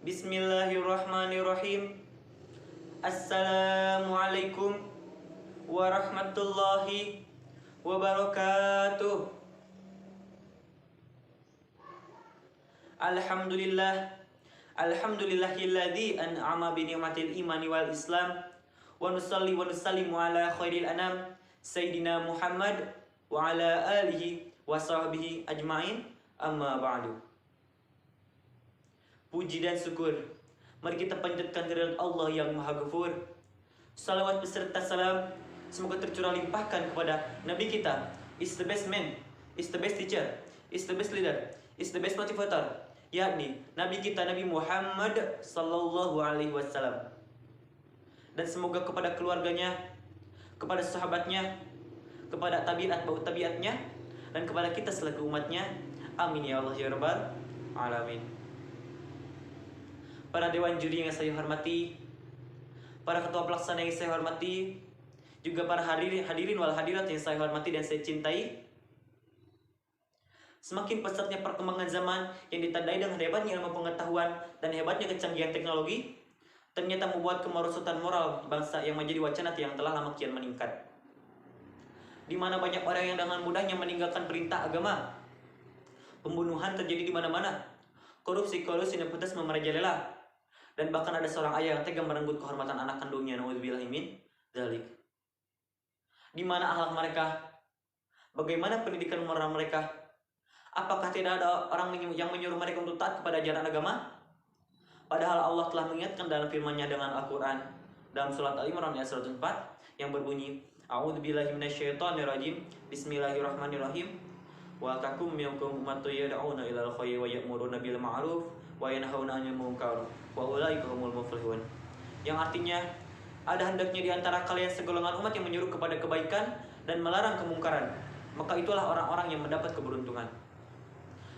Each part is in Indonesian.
Bismillahirrahmanirrahim. Assalamualaikum warahmatullahi wabarakatuh. Alhamdulillahilladzi an'ama bi ni'matil imani wal islam wa nusalli wa nusallimu ala khairil anam sayyidina Muhammad wa ala alihi wa sahbihi ajmain, amma ba'du. Puji dan syukur mari kita panjatkan kehadirat Allah yang Maha Ghafur. Salawat beserta salam semoga tercurah limpahkan kepada Nabi kita, is the best man, is the best teacher, is the best leader, is the best motivator, yakni Nabi kita Nabi Muhammad sallallahu alaihi wasallam. Dan semoga kepada keluarganya, kepada sahabatnya, kepada tabiat bau tabiatnya, dan kepada kita selaku umatnya. Amin ya Allah ya Rabbal alamin. Para dewan juri yang saya hormati, para ketua pelaksana yang saya hormati, juga para hadirin wal hadirat yang saya hormati dan saya cintai. Semakin pesatnya perkembangan zaman yang ditandai dengan hebatnya ilmu pengetahuan dan hebatnya kecanggihan teknologi, ternyata membuat kemerosotan moral bangsa yang menjadi wacana yang telah lama kian meningkat. Di mana banyak orang yang dengan mudahnya meninggalkan perintah agama. Pembunuhan terjadi di mana-mana. Korupsi, nepotisme merajalela. Dan bahkan ada seorang ayah yang tega merenggut kehormatan anak kandungnya, naudzubillahi min dzalik. Di mana akhlak mereka? Bagaimana pendidikan moral mereka? Apakah tidak ada orang yang menyuruh mereka untuk taat kepada ajaran agama? Padahal Allah telah mengingatkan dalam firman-Nya dengan Al-Quran dalam surat Al-Imran ayat 104 yang berbunyi, A'udzubillahi minasyaitonirrajim. Bismillahirrahmanirrahim. Wa takum minkum ummatun yad'una ilal khayri wa ya'muruna bil ma'ruf wa yanhauna 'anil munkar wa ulaika humul muflihun. Yang artinya, ada hendaknya di antara kalian segolongan umat yang menyuruh kepada kebaikan dan melarang kemungkaran. Maka itulah orang-orang yang mendapat keberuntungan.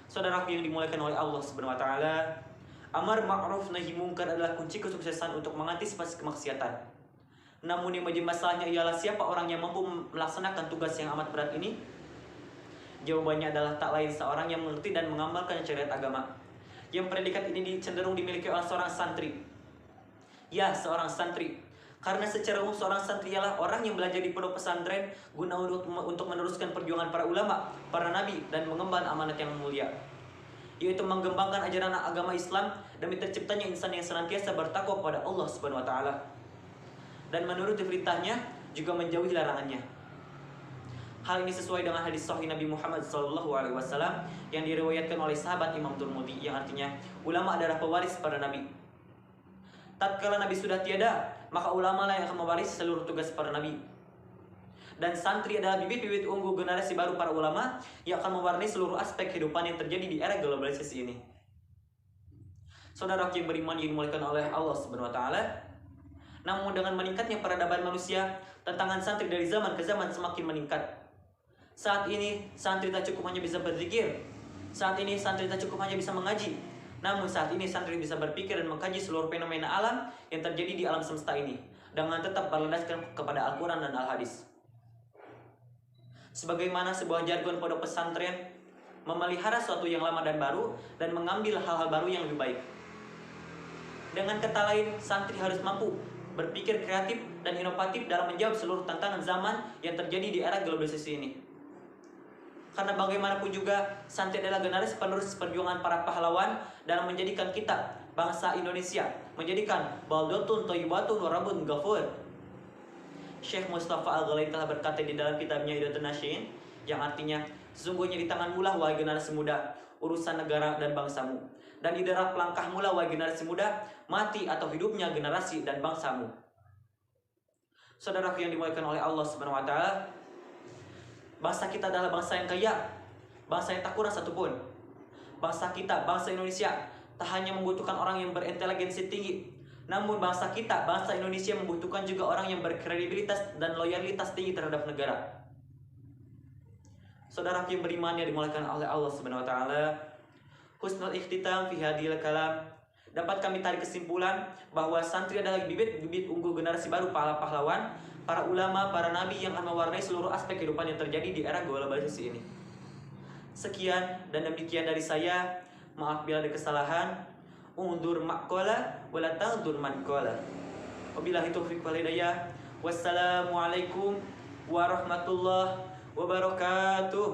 Saudaraku yang dimuliakan oleh Allah Subhanahu wa taala, amar ma'ruf nahi munkar adalah kunci kesuksesan untuk mengantisipasi kemaksiatan. Namun yang menjadi masalahnya ialah siapa orang yang mampu melaksanakan tugas yang amat berat ini? Jawabannya adalah tak lain seorang yang mengerti dan mengamalkan syariat agama. Yang predikat ini cenderung dimiliki oleh seorang santri. Ya, seorang santri. Karena secara umum seorang santri ialah orang yang belajar di pondok pesantren guna untuk meneruskan perjuangan para ulama, para nabi, dan mengemban amanat yang mulia, yaitu mengembangkan ajaran agama Islam demi terciptanya insan yang senantiasa bertakwa kepada Allah Subhanahu wa taala dan menuruti perintahnya, juga menjauhi larangannya. Hal ini sesuai dengan hadis sahih Nabi Muhammad SAW yang diriwayatkan oleh sahabat Imam Tirmidzi, yang artinya ulama adalah pewaris para nabi. Tatkala nabi sudah tiada, maka ulama lah yang akan mewaris seluruh tugas para nabi. Dan santri adalah bibit-bibit unggul generasi baru para ulama yang akan mewarnai seluruh aspek kehidupan yang terjadi di era globalisasi ini. Saudara yang beriman yang dimuliakan oleh Allah Subhanahu wa taala, namun dengan meningkatnya peradaban manusia, tantangan santri dari zaman ke zaman semakin meningkat. Saat ini santri tak cukup hanya bisa berzikir. Saat ini santri tak cukup hanya bisa mengaji. Namun saat ini santri bisa berpikir dan mengkaji seluruh fenomena alam yang terjadi di alam semesta ini dengan tetap berlandaskan kepada Al-Quran dan Al-Hadis. Sebagaimana sebuah jargon pondok pesantren, memelihara suatu yang lama dan baru dan mengambil hal-hal baru yang lebih baik. Dengan kata lain, santri harus mampu berpikir kreatif dan inovatif dalam menjawab seluruh tantangan zaman yang terjadi di era globalisasi ini. Karena bagaimanapun juga, santri adalah generasi penerus perjuangan para pahlawan dalam menjadikan kita, bangsa Indonesia, menjadikan baldatun thayyibatun wa rabbun ghafur. Syekh Mustafa Al-Ghalai telah berkata di dalam kitabnya Hidayatul Nasyin, yang artinya, sesungguhnya di tanganmu lah wahai generasi muda, urusan negara dan bangsamu. Dan di derap langkahmu lah wahai generasi muda, mati atau hidupnya generasi dan bangsamu. Saudaraku yang dimuliakan oleh Allah Subhanahu wa taala, bangsa kita adalah bangsa yang kaya, bangsa yang tak kurang satupun. Bangsa kita, bangsa Indonesia, tak hanya membutuhkan orang yang berinteligensi tinggi, namun bangsa kita, bangsa Indonesia membutuhkan juga orang yang berkredibilitas dan loyalitas tinggi terhadap negara. Saudaraku yang beriman yang dimuliakan oleh Allah Subhanahu wa taala, husnul ikhtitam fi hadhil kalam, dapat kami tarik kesimpulan bahwa santri adalah bibit-bibit unggul generasi baru para pahlawan, para ulama, para nabi yang akan mewarnai seluruh aspek kehidupan yang terjadi di era globalisasi ini. Sekian dan demikian dari saya. Maaf bila ada kesalahan. undur maqala wa la tandur man qala. Wabillahi taufiq wal hidayah. Wassalamualaikum warahmatullahi wabarakatuh.